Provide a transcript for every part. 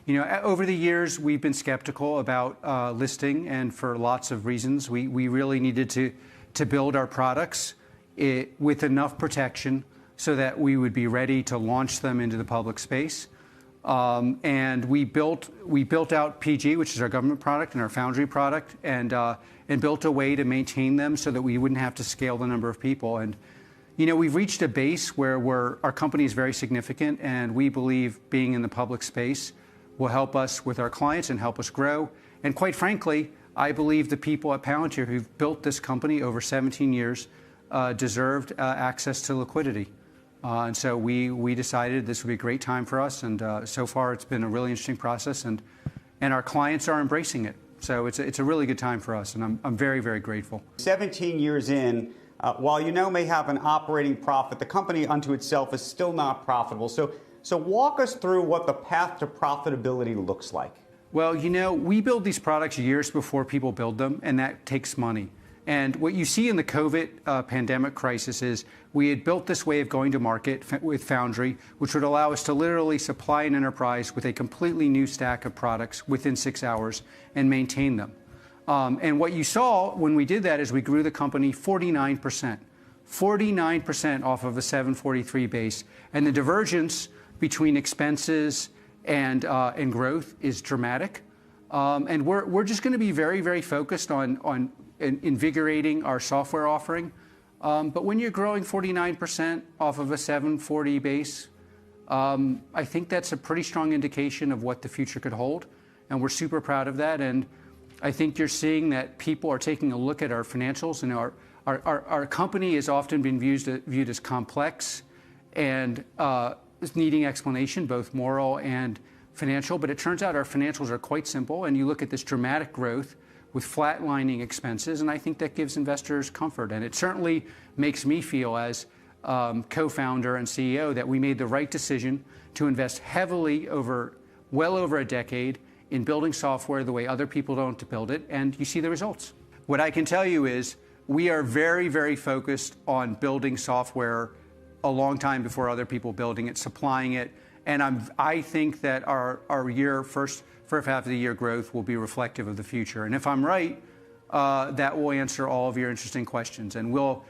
Over the years, we've been skeptical about listing, and for lots of reasons. We really needed to build our products with enough protection so that we would be ready to launch them into the public space. And we built out PG, which is our government product, and our Foundry product, and built a way to maintain them so that we wouldn't have to scale the number of people. And we've reached a base where our company is very significant, and we believe being in the public space will help us with our clients and help us grow. And quite frankly, I believe the people at Palantir who've built this company over 17 years deserved access to liquidity. And so we decided this would be a great time for us, and so far it's been a really interesting process, and our clients are embracing it. So it's a really good time for us, and I'm very, very grateful. 17 years in, while may have an operating profit, the company unto itself is still not profitable. So walk us through what the path to profitability looks like. Well, we build these products years before people build them, and that takes money. And what you see in the COVID pandemic crisis is we had built this way of going to market with Foundry, which would allow us to literally supply an enterprise with a completely new stack of products within 6 hours and maintain them. And what you saw when we did that is we grew the company 49%. 49% off of a 743 base. And the divergence between expenses and growth is dramatic. And we're just going to be very, very focused on invigorating our software offering. But when you're growing 49% off of a 740 base, I think that's a pretty strong indication of what the future could hold. And we're super proud of that. And I think you're seeing that people are taking a look at our financials, and our company has often been viewed as complex and needing explanation, both moral and financial. But it turns out our financials are quite simple, and you look at this dramatic growth with flatlining expenses, and I think that gives investors comfort. And it certainly makes me feel, as co-founder and CEO, that we made the right decision to invest heavily well over a decade in building software the way other people don't to build it, and you see the results. What I can tell you is we are very, very focused on building software a long time before other people building it, supplying it, and I think that our first half of the year growth will be reflective of the future. And if I'm right, that will answer all of your interesting questions, and we'll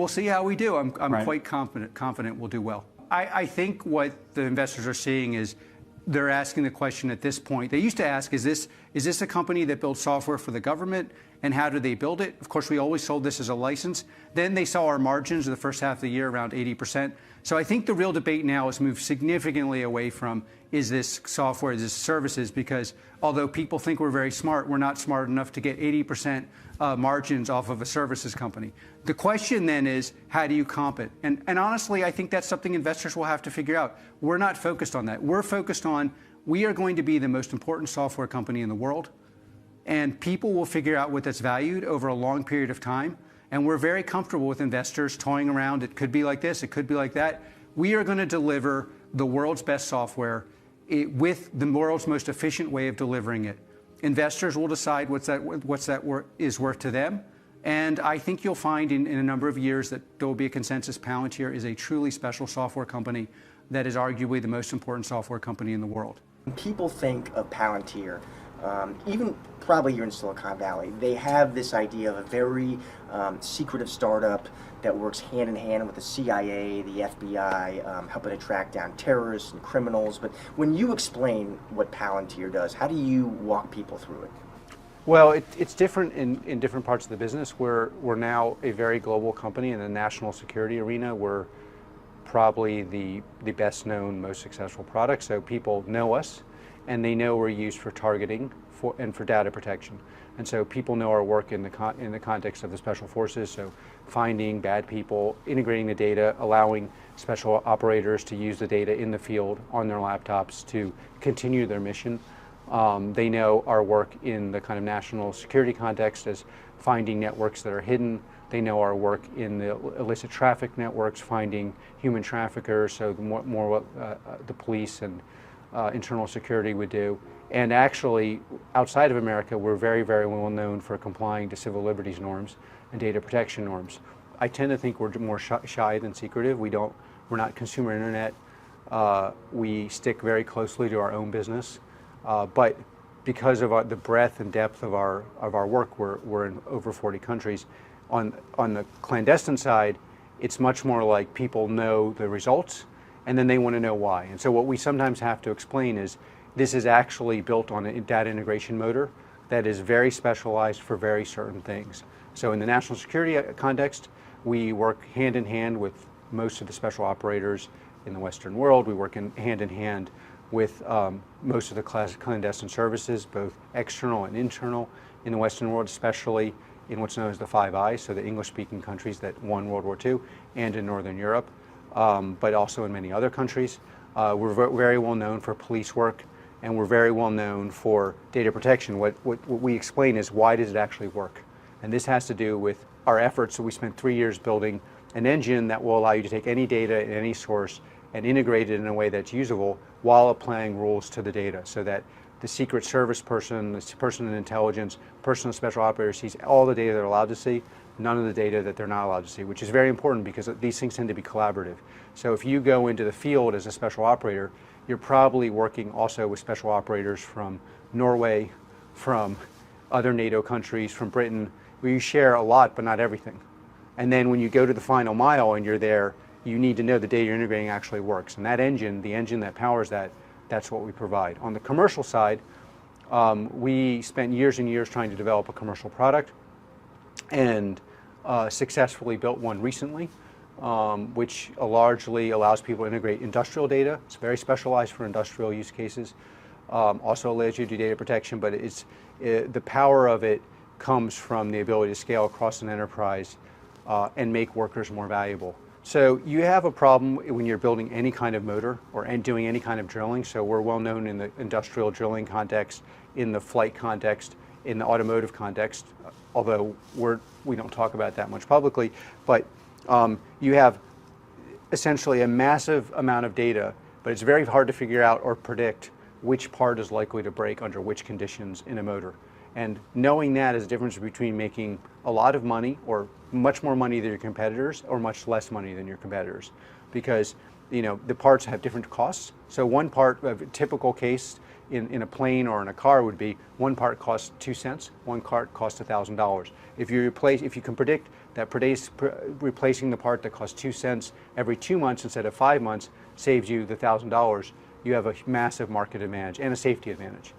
see how we do. I'm right. Quite confident we'll do well. I think what the investors are seeing is they're asking the question at this point. They used to ask, is this a company that builds software for the government, and how do they build it? Of course, we always sold this as a license. Then they saw our margins in the first half of the year around 80%. So I think the real debate now has moved significantly away from, is this software, is this services? Because although people think we're very smart, we're not smart enough to get 80% margins off of a services company. The question then is, how do you comp it? And honestly, I think that's something investors will have to figure out. We're not focused on that. We're focused on, we are going to be the most important software company in the world, and people will figure out what that's valued over a long period of time. And we're very comfortable with investors toying around. It could be like this, it could be like that. We are going to deliver the world's best software with the world's most efficient way of delivering it. Investors will decide what's that is worth to them. And I think you'll find in a number of years that there will be a consensus Palantir is a truly special software company that is arguably the most important software company in the world. When people think of Palantir, even probably here in Silicon Valley, they have this idea of a very secretive startup that works hand in hand with the CIA, the FBI, helping to track down terrorists and criminals. But when you explain what Palantir does, how do you walk people through it? Well, it's different in different parts of the business. We're now a very global company in the national security arena. We're probably the best known, most successful product. So people know us, and they know we're used for targeting and for data protection. And so people know our work in the context of the special forces, so finding bad people, integrating the data, allowing special operators to use the data in the field on their laptops to continue their mission. They know our work in the kind of national security context as finding networks that are hidden. They know our work in the illicit traffic networks, finding human traffickers, so more what the police and internal security would do. And actually, outside of America, we're very, very well known for complying to civil liberties norms and data protection norms. I tend to think we're more shy than secretive. We're not consumer internet. We stick very closely to our own business. But because of the breadth and depth of our work, we're in over 40 countries. On the clandestine side, it's much more like people know the results, and then they want to know why. And so what we sometimes have to explain is this is actually built on a data integration motor that is very specialized for very certain things. So in the national security context, we work hand in hand with most of the special operators in the Western world. We work hand in hand with most of the clandestine services, both external and internal in the Western world, especially in what's known as the Five Eyes, so the English-speaking countries that won World War II, and in Northern Europe, but also in many other countries. We're very well known for police work, and we're very well known for data protection. What we explain is, why does it actually work? And this has to do with our efforts. So we spent 3 years building an engine that will allow you to take any data in any source and integrate it in a way that's usable while applying rules to the data, so that the Secret Service person, the person in intelligence, person in special operators sees all the data they're allowed to see, none of the data that they're not allowed to see, which is very important because these things tend to be collaborative. So if you go into the field as a special operator, you're probably working also with special operators from Norway, from other NATO countries, from Britain, where you share a lot but not everything. And then when you go to the final mile and you're there, you need to know the data you're integrating actually works. And that engine, the engine that powers that, that's what we provide. On the commercial side, we spent years and years trying to develop a commercial product, and successfully built one recently, which largely allows people to integrate industrial data. It's very specialized for industrial use cases. Also allows you to do data protection, but the power of it comes from the ability to scale across an enterprise and make workers more valuable. So you have a problem when you're building any kind of motor and doing any kind of drilling. So we're well known in the industrial drilling context, in the flight context, in the automotive context, although we don't talk about that much publicly. But you have essentially a massive amount of data, but it's very hard to figure out or predict which part is likely to break under which conditions in a motor. And knowing that is the difference between making a lot of money, or much more money than your competitors, or much less money than your competitors, because the parts have different costs. So one part of a typical case in a plane or in a car would be one part costs 2 cents, one part costs $1,000. If you can predict that replacing the part that costs 2 cents every 2 months instead of 5 months saves you the $1,000, you have a massive market advantage and a safety advantage.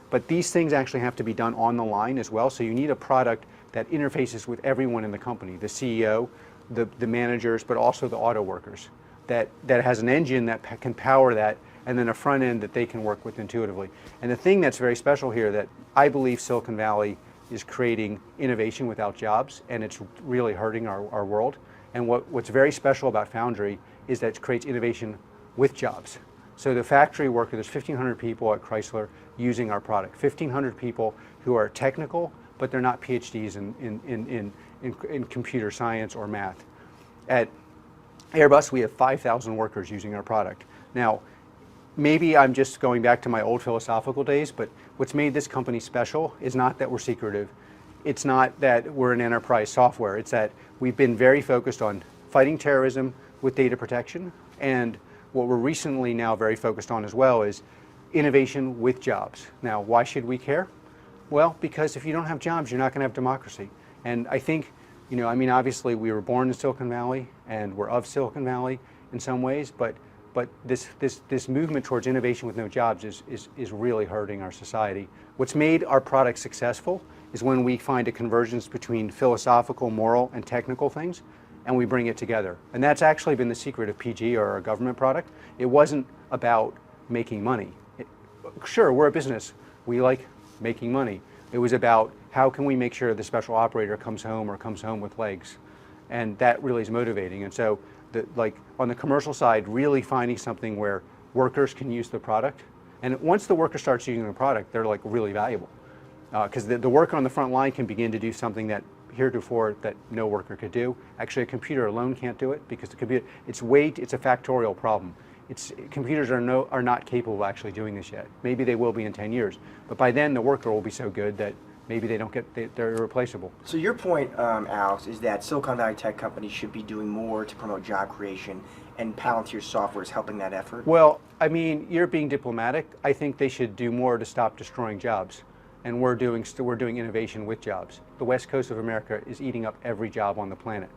But these things actually have to be done on the line as well. So you need a product that interfaces with everyone in the company, the CEO, the managers, but also the auto workers, that has an engine that can power that, and then a front end that they can work with intuitively. And the thing that's very special here, that I believe Silicon Valley is creating innovation without jobs, and it's really hurting our world. And what's very special about Foundry is that it creates innovation with jobs. So the factory worker, there's 1,500 people at Chrysler using our product. 1,500 people who are technical, but they're not PhDs in computer science or math. At Airbus, we have 5,000 workers using our product. Now, maybe I'm just going back to my old philosophical days, but what's made this company special is not that we're secretive. It's not that we're an enterprise software. It's that we've been very focused on fighting terrorism with data protection, and what we're recently now very focused on as well is innovation with jobs. Now, why should we care? Well, because if you don't have jobs, you're not going to have democracy. And I think, obviously we were born in Silicon Valley and we're of Silicon Valley in some ways, but this movement towards innovation with no jobs is really hurting our society. What's made our product successful is when we find a convergence between philosophical, moral, and technical things, and we bring it together. And that's actually been the secret of PG, or our government product. It wasn't about making money. Sure, we're a business. We like making money. It was about how can we make sure the special operator comes home with legs. And that really is motivating. And so on the commercial side, really finding something where workers can use the product. And once the worker starts using the product, they're really valuable. Because the worker on the front line can begin to do something that heretofore that no worker could do. Actually, a computer alone can't do it, because the computer, it's a factorial problem. Computers are not capable of actually doing this yet. Maybe they will be in 10 years, but by then the worker will be so good that maybe they're irreplaceable. So your point, Alex, is that Silicon Valley tech companies should be doing more to promote job creation and Palantir software is helping that effort? Well, I mean, you're being diplomatic. I think they should do more to stop destroying jobs. And we're doing innovation with jobs. The West Coast of America is eating up every job on the planet.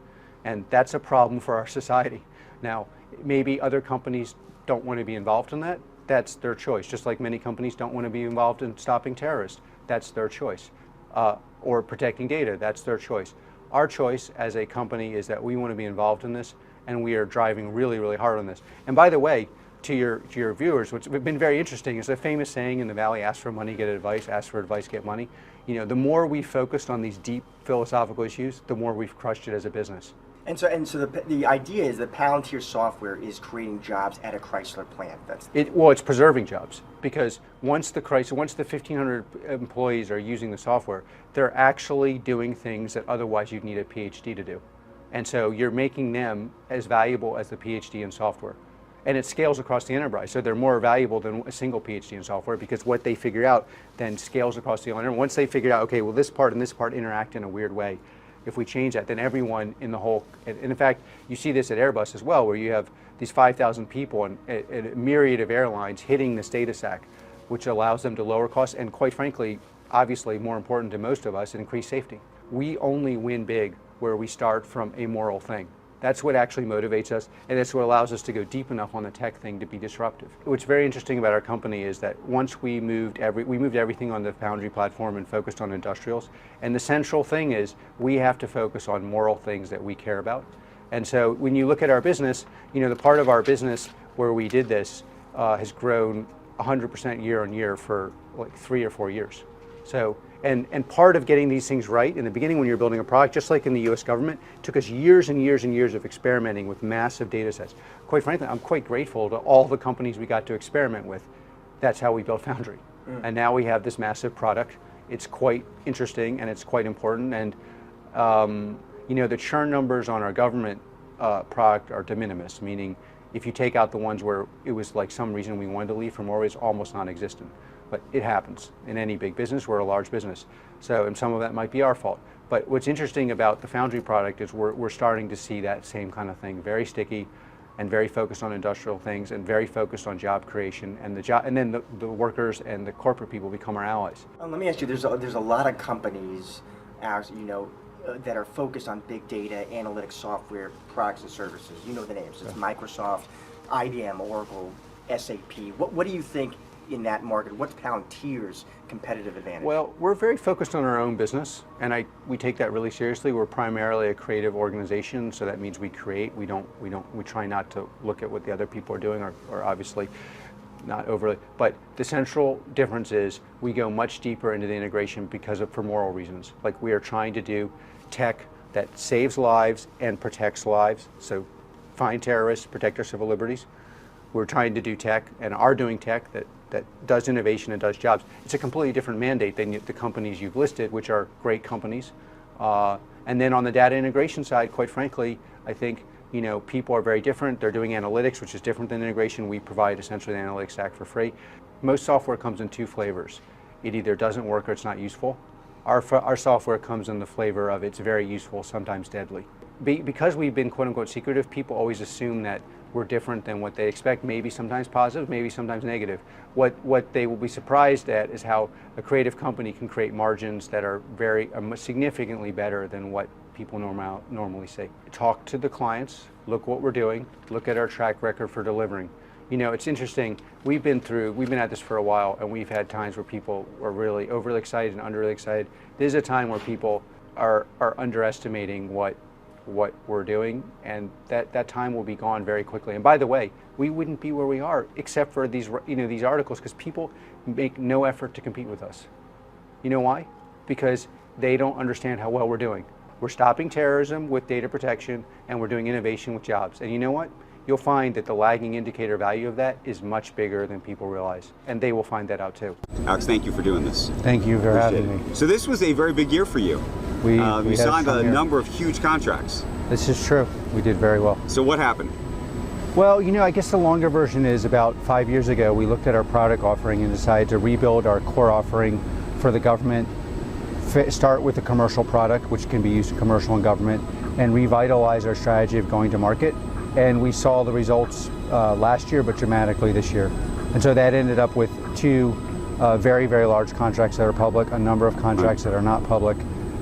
And that's a problem for our society. Now, maybe other companies don't want to be involved in that. That's their choice. Just like many companies don't want to be involved in stopping terrorists. That's their choice. Or protecting data. That's their choice. Our choice as a company is that we want to be involved in this, and we are driving really, really hard on this. And by the way, to your viewers, what's been very interesting is a famous saying in the Valley: ask for money, get advice; ask for advice, get money. You know, the more we focused on these deep philosophical issues, the more we've crushed it as a business. And so the idea is that Palantir software is creating jobs at a Chrysler plant. Well, it's preserving jobs, because once the 1,500 employees are using the software, they're actually doing things that otherwise you'd need a PhD to do. And so you're making them as valuable as the PhD in software. And it scales across the enterprise, so they're more valuable than a single PhD in software, because what they figure out then scales across the enterprise. Once they figure out, okay, well, this part and this part interact in a weird way. If we change that, then everyone in the whole, and in fact, you see this at Airbus as well, where you have these 5,000 people and a myriad of airlines hitting this data stack, which allows them to lower costs and, quite frankly, obviously more important to most of us, increase safety. We only win big where we start from a moral thing. That's what actually motivates us, and that's what allows us to go deep enough on the tech thing to be disruptive. What's very interesting about our company is that once we moved everything on the Foundry platform and focused on industrials, and the central thing is we have to focus on moral things that we care about. And so when you look at our business, you know, the part of our business where we did this has grown 100% year on year for like 3 or 4 years. So, and part of getting these things right in the beginning when you're building a product, just like in the US government, took us years and years and years of experimenting with massive data sets. Quite frankly, I'm quite grateful to all the companies we got to experiment with. That's how we built Foundry. And now we have this massive product. It's quite interesting and it's quite important. And you know, the churn numbers on our government product are de minimis, meaning if you take out the ones where it was like some reason we wanted to leave from Norway, it's almost non-existent. But it happens in any big business. We're a large business. So, and some of that might be our fault. But what's interesting about the Foundry product is we're starting to see that same kind of thing, very sticky and very focused on industrial things and very focused on job creation, and then the workers and the corporate people become our allies. Let me ask you, there's a lot of companies, as you know, that are focused on big data, analytics, software, products and services. You know the names. It's Microsoft, IBM, Oracle, SAP. What do you think in that market? What's Palantir's competitive advantage? Well, we're very focused on our own business, and we take that really seriously. We're primarily a creative organization, so that means we create. We try not to look at what the other people are doing, or obviously not overly. But the central difference is we go much deeper into the integration for moral reasons. Like, we are trying to do tech that saves lives and protects lives. So find terrorists, protect our civil liberties. We're trying to do tech and are doing tech that does innovation and does jobs. It's a completely different mandate than the companies you've listed, which are great companies. And then on the data integration side, quite frankly, I think, you know, people are very different. They're doing analytics, which is different than integration. We provide essentially the analytics stack for free. Most software comes in 2 flavors. It either doesn't work or it's not useful. Our software comes in the flavor of it's very useful, sometimes deadly. Because we've been quote unquote secretive, people always assume that we're different than what they expect, maybe sometimes positive, maybe sometimes negative. What they will be surprised at is how a creative company can create margins that are significantly better than what people normally say. Talk to the clients, look what we're doing, look at our track record for delivering. You know, it's interesting, we've been at this for a while, and we've had times where people are really overly excited and under excited. There's a time where people are underestimating what we're doing, and that time will be gone very quickly. And by the way, we wouldn't be where we are except for these articles, because people make no effort to compete with us. You know why? Because they don't understand how well we're doing. We're stopping terrorism with data protection, and we're doing innovation with jobs. And you know what? You'll find that the lagging indicator value of that is much bigger than people realize, and they will find that out too. Alex, thank you for doing this. Thank you for having me. So this was a very big year for you. We signed a number of huge contracts. This is true. We did very well. So what happened? Well, you know, I guess the longer version is about 5 years ago, we looked at our product offering and decided to rebuild our core offering for the government, start with a commercial product, which can be used in commercial and government, and revitalize our strategy of going to market. and we saw the results last year, but dramatically this year. And so that ended up with two very, very large contracts that are public, a number of contracts that are not public,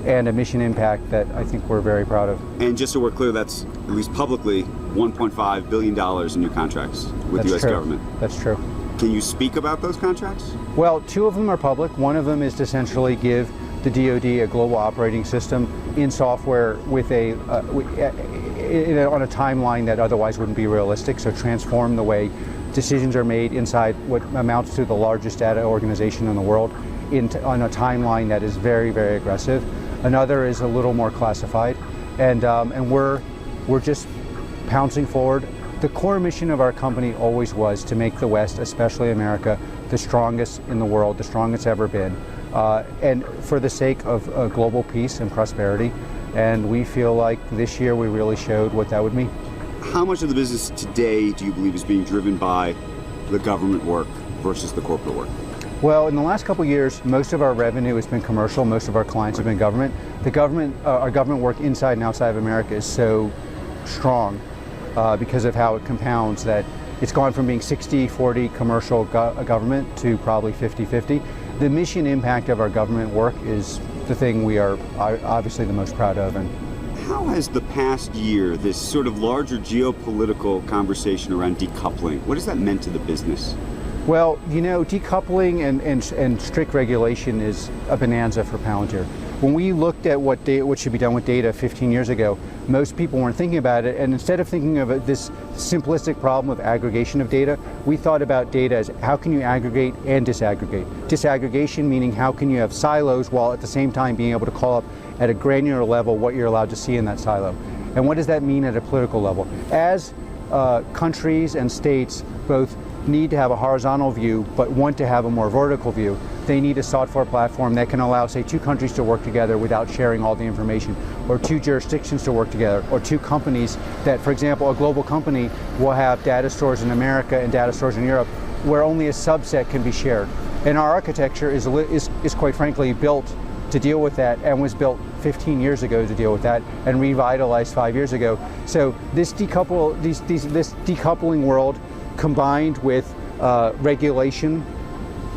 and a mission impact that I think we're very proud of. And just so we're clear, that's, at least publicly, $1.5 billion in new contracts with the U.S. government. That's true. Can you speak about those contracts? Well, two of them are public. One of them is to essentially give the DoD a global operating system in software with on a timeline that otherwise wouldn't be realistic, so transform the way decisions are made inside what amounts to the largest data organization in the world on a timeline that is very, very aggressive. Another is a little more classified, and we're just pouncing forward. The core mission of our company always was to make the West, especially America, the strongest in the world, the strongest ever been, and for the sake of global peace and prosperity. And we feel like this year we really showed what that would mean. How much of the business today do you believe is being driven by the government work versus the corporate work? Well, in the last couple of years, most of our revenue has been commercial. Most of our clients have been government. Our government work inside and outside of America is so strong because of how it compounds that it's gone from being 60-40 commercial government to probably 50-50. The mission impact of our government work is the thing we are obviously the most proud of. And how has the past year, this sort of larger geopolitical conversation around decoupling, what has that meant to the business? Well, you know, decoupling and strict regulation is a bonanza for Palantir. When we looked at what should be done with data 15 years ago, most people weren't thinking about it, and instead of thinking of this simplistic problem of aggregation of data, we thought about data as how can you aggregate and disaggregate. Disaggregation meaning how can you have silos while at the same time being able to call up at a granular level what you're allowed to see in that silo. And what does that mean at a political level? As countries and states both need to have a horizontal view but want to have a more vertical view, they need a software platform that can allow, say, two countries to work together without sharing all the information, or two jurisdictions to work together, or two companies that, for example, a global company will have data stores in America and data stores in Europe where only a subset can be shared. And our architecture is quite frankly built to deal with that, and was built 15 years ago to deal with that, and revitalized 5 years ago. So this decoupling world combined with regulation,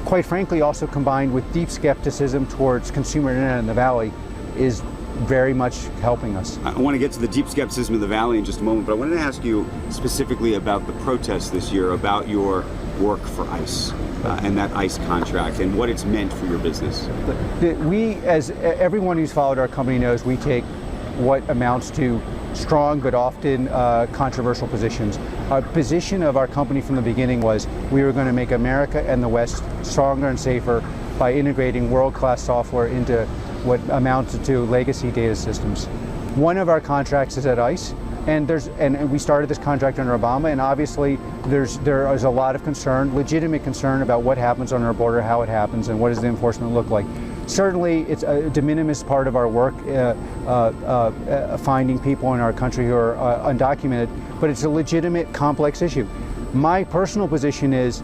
quite frankly also combined with deep skepticism towards consumer internet in the Valley, is very much helping us. I want to get to the deep skepticism of the Valley in just a moment, but I wanted to ask you specifically about the protests this year, about your work for ICE and that ICE contract and what it's meant for your business. We, as everyone who's followed our company knows, we take what amounts to strong but often controversial positions. Our position of our company from the beginning was we were going to make America and the West stronger and safer by integrating world-class software into what amounts to legacy data systems. One of our contracts is at ICE, and we started this contract under Obama, and obviously there is a lot of concern, legitimate concern, about what happens on our border, how it happens, and what does the enforcement look like. Certainly, it's a de minimis part of our work, finding people in our country who are undocumented, but it's a legitimate, complex issue. My personal position is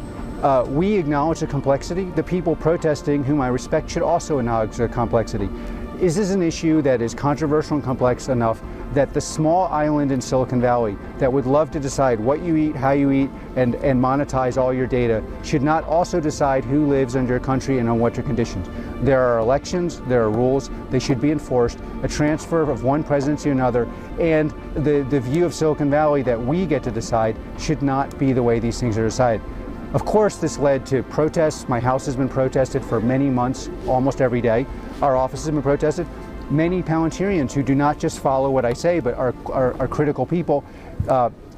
we acknowledge the complexity. The people protesting, whom I respect, should also acknowledge the complexity. Is this an issue that is controversial and complex enough that the small island in Silicon Valley that would love to decide what you eat, how you eat, and monetize all your data should not also decide who lives in your country and on what your conditions? There are elections, there are rules, they should be enforced. A transfer of one presidency to another, and the view of Silicon Valley that we get to decide should not be the way these things are decided. Of course, this led to protests. My house has been protested for many months, almost every day. Our offices have been protested. Many Palantirians who do not just follow what I say, but are critical people,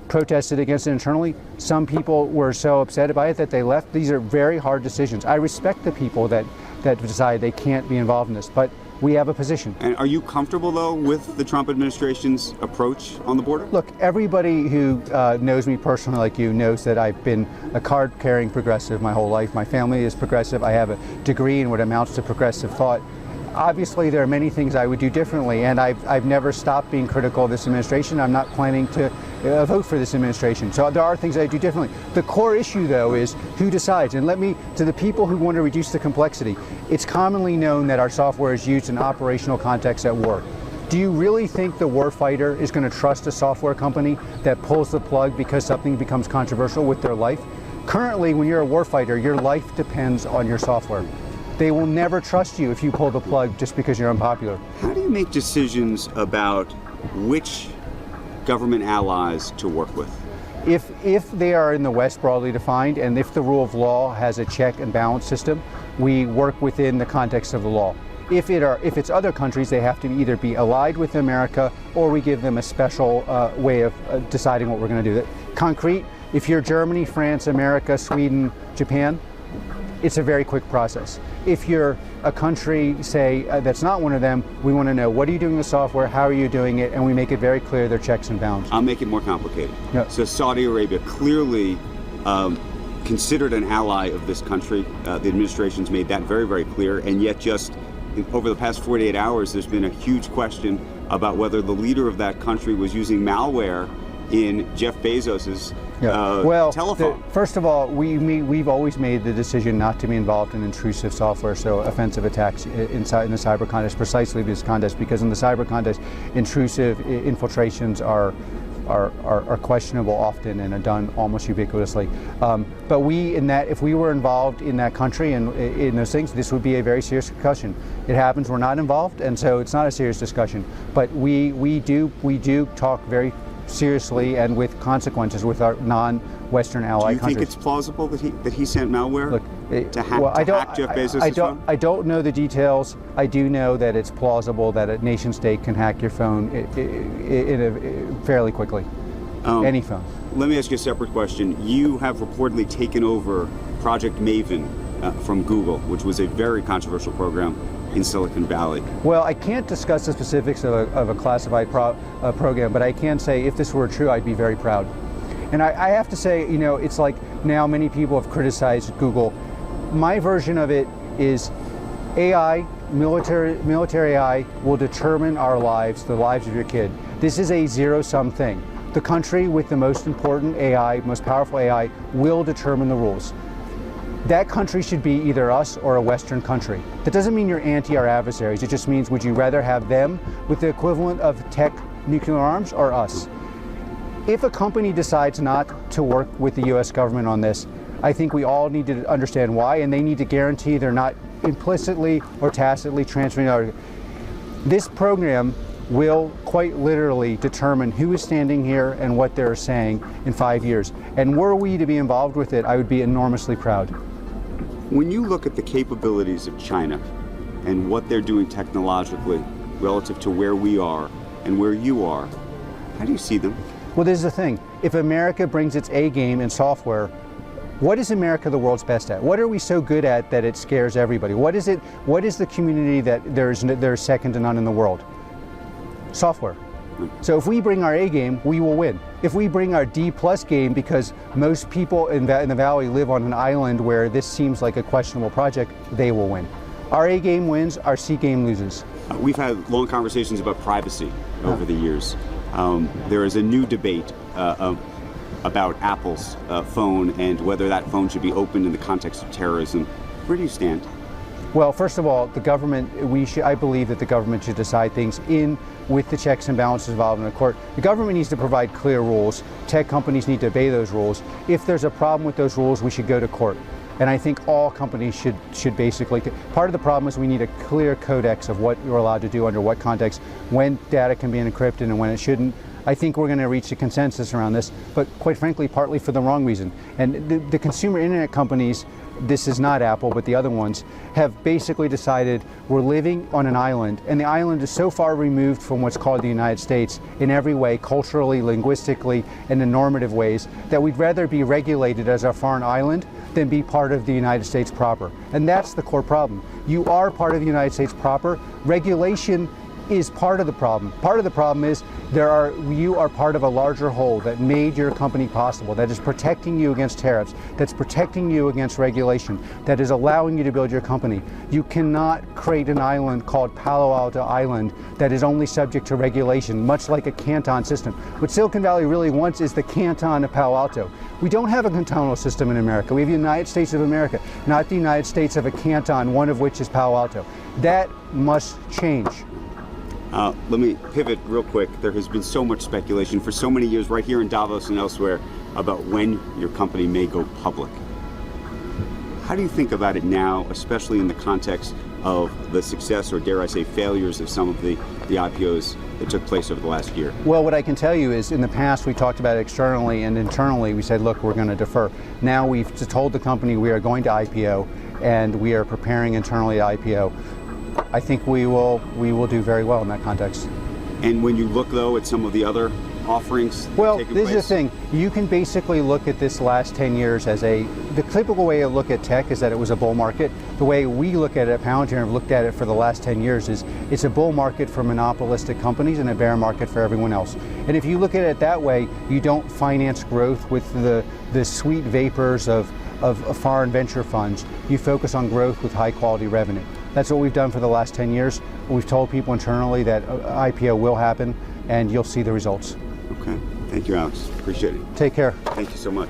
protested against it internally. Some people were so upset about it that they left. These are very hard decisions. I respect the people that decide they can't be involved in this, but we have a position. And are you comfortable, though, with the Trump administration's approach on the border? Look, everybody who knows me personally like you knows that I've been a card-carrying progressive my whole life. My family is progressive. I have a degree in what amounts to progressive thought. Obviously, there are many things I would do differently, and I've never stopped being critical of this administration. I'm not planning to vote for this administration. So there are things I do differently. The core issue, though, is who decides. And to the people who want to reduce the complexity, it's commonly known that our software is used in operational contexts at war. Do you really think the warfighter is going to trust a software company that pulls the plug because something becomes controversial with their life? Currently, when you're a warfighter, your life depends on your software. They will never trust you if you pull the plug just because you're unpopular. How do you make decisions about which government allies to work with? If they are in the West broadly defined, and if the rule of law has a check and balance system, we work within the context of the law. If it's other countries, they have to either be allied with America, or we give them a special way of deciding what we're going to do. Concrete, if you're Germany, France, America, Sweden, Japan, it's a very quick process. If you're a country, say, that's not one of them, we want to know, what are you doing with the software, how are you doing it, and we make it very clear their checks and balances. I'll make it more complicated. Yeah. So Saudi Arabia clearly considered an ally of this country. The administration's made that very, very clear, and yet just over the past 48 hours, there's been a huge question about whether the leader of that country was using malware in Jeff Bezos's telephone. First of all, we've always made the decision not to be involved in intrusive software, so offensive attacks in the cyber context, precisely this context, because in the cyber context, intrusive infiltrations are questionable often and are done almost ubiquitously. But if we were involved in that country and in those things, this would be a very serious discussion. It happens we're not involved, and so it's not a serious discussion. But we do talk very seriously and with consequences with our non-Western ally countries. Do you think it's plausible that he sent malware to hack Jeff Bezos' phone? I don't know the details. I do know that it's plausible that a nation state can hack your phone fairly quickly. Any phone. Let me ask you a separate question. You have reportedly taken over Project Maven from Google, which was a very controversial program in Silicon Valley. Well, I can't discuss the specifics of a classified program, but I can say if this were true, I'd be very proud. And I have to say, it's like now many people have criticized Google. My version of it is AI, military AI, will determine our lives, the lives of your kid. This is a zero-sum thing. The country with the most important AI, most powerful AI, will determine the rules. That country should be either us or a Western country. That doesn't mean you're anti our adversaries. It just means, would you rather have them with the equivalent of tech nuclear arms or us? If a company decides not to work with the US government on this, I think we all need to understand why, and they need to guarantee they're not implicitly or tacitly transferring our. This program will quite literally determine who is standing here and what they're saying in 5 years. And were we to be involved with it, I would be enormously proud. When you look at the capabilities of China and what they're doing technologically relative to where we are and where you are, how do you see them? Well, this is the thing. If America brings its A game in software, what is America the world's best at? What are we so good at that it scares everybody? What is the community that there's second to none in the world? Software. So if we bring our A game, we will win. If we bring our D+ game, because most people in the Valley live on an island where this seems like a questionable project, they will win. Our A game wins, our C game loses. We've had long conversations about privacy over the years. There is a new debate about Apple's phone and whether that phone should be opened in the context of terrorism. Where do you stand? Well, first of all, the government, I believe that the government should decide things with the checks and balances involved in the court. The government needs to provide clear rules. Tech companies need to obey those rules. If there's a problem with those rules, we should go to court. And I think all companies should basically, part of the problem is we need a clear codex of what you're allowed to do under what context, when data can be encrypted and when it shouldn't. I think we're going to reach a consensus around this, but quite frankly, partly for the wrong reason. And the consumer internet companies, this is not Apple, but the other ones, have basically decided we're living on an island, and the island is so far removed from what's called the United States in every way, culturally, linguistically, and in normative ways, that we'd rather be regulated as a foreign island than be part of the United States proper. And that's the core problem. You are part of the United States proper. Regulation is part of the problem. Part of the problem is you are part of a larger whole that made your company possible, that is protecting you against tariffs, that's protecting you against regulation, that is allowing you to build your company. You cannot create an island called Palo Alto Island that is only subject to regulation, much like a canton system. What Silicon Valley really wants is the canton of Palo Alto. We don't have a cantonal system in America. We have the United States of America, not the United States of a canton, one of which is Palo Alto. That must change. Let me pivot real quick. There has been so much speculation for so many years right here in Davos and elsewhere about when your company may go public. How do you think about it now, especially in the context of the success, or dare I say failures, of some of the IPOs that took place over the last year? Well, what I can tell you is in the past we talked about it externally, and internally we said, look, we're going to defer. Now we've told the company we are going to IPO, and we are preparing internally to IPO. I think we will do very well in that context. And when you look, though, at some of the other offerings well, taking this place? is the thing. You can basically look at this last 10 years as the typical way to look at tech is that it was a bull market. The way we look at it at Palantir and have looked at it for the last 10 years is it's a bull market for monopolistic companies and a bear market for everyone else. And if you look at it that way, you don't finance growth with the sweet vapors of foreign venture funds. You focus on growth with high quality revenue. That's what we've done for the last 10 years. We've told people internally that IPO will happen, and you'll see the results. Okay. Thank you, Alex. Appreciate it. Take care. Thank you so much.